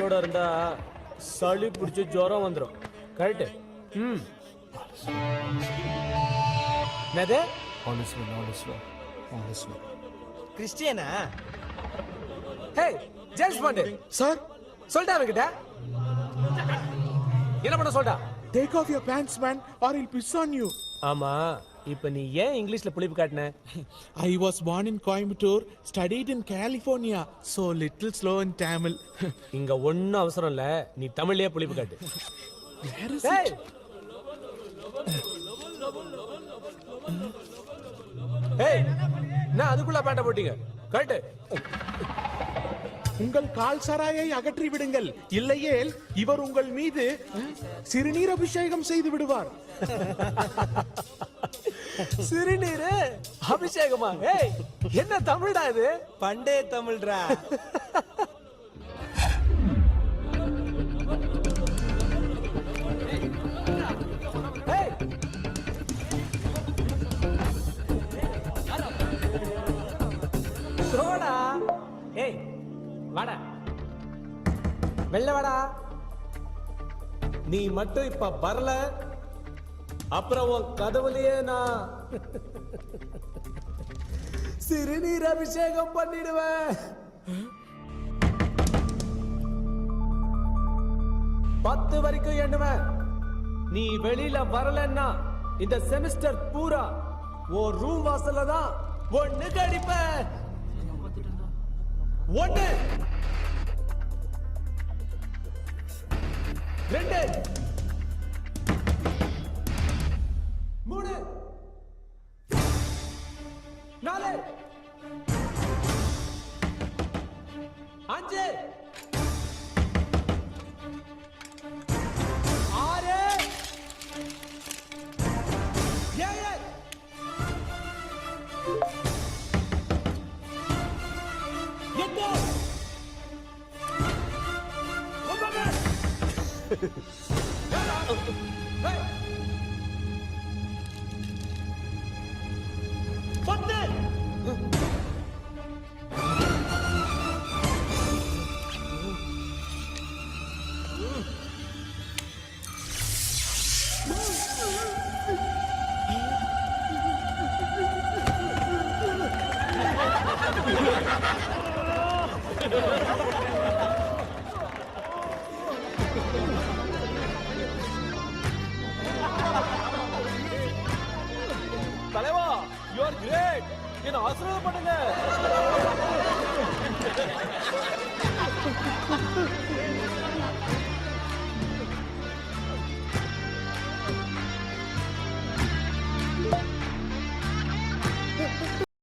உயிரோட இருந்தா சளி பிடிச்சி ஜுரம் வந்துடும். கரெக்ட்? என்னது? கிறிஸ்டியனா? ஹே ஜேம்ஸ் பாண்ட் சார், சொல்டா அவங்கிட்ட. என்ன பண்ண சொல்டா? take off your pants man or he'll piss on you. ஆமா, இப்ப நீ ஏன் இங்கிலீஷ்ல புளிப்பு காட்டுன? I was born in Coimbatore, studied in California, so little slow in Tamil. இங்க ஒண்ணும் அவசரம் இல்ல, நீ தமிழ்லயே புளிப்பு காட்டு. Where is Hey! it? Hey! நான் அதுக்குள்ள பேண்ட போட்டீங்க. கரெக்ட்? உங்கள் கால் சராயை அகற்றி விடுங்கள், இல்லையேல் இவர் உங்கள் மீது சிறுநீர் அபிஷேகம் செய்து விடுவார். சிறுநீர் அபிஷேகமா? ஏய், என்ன தமிழ்டா இது? பண்டே தமிழ்ரா. ஏய், சோடா. ஏய், வாடா, வெள்ள வாடா. நீ மட்டும் இப்ப வரல, அப்புறம் உன் கதவுலயே நான் சிறுநீர் அபிஷேகம் பண்ணிடுவேன். 10 வரைக்கும் எண்ணுவேன். நீ வெளியில வரலன்னா இந்த செமிஸ்டர் பூரா ஒரு ரூம் வாசல்ல தான் ஒண்ணு கடிப்பேன். 1 2 3 4 5 6 7 8 9 10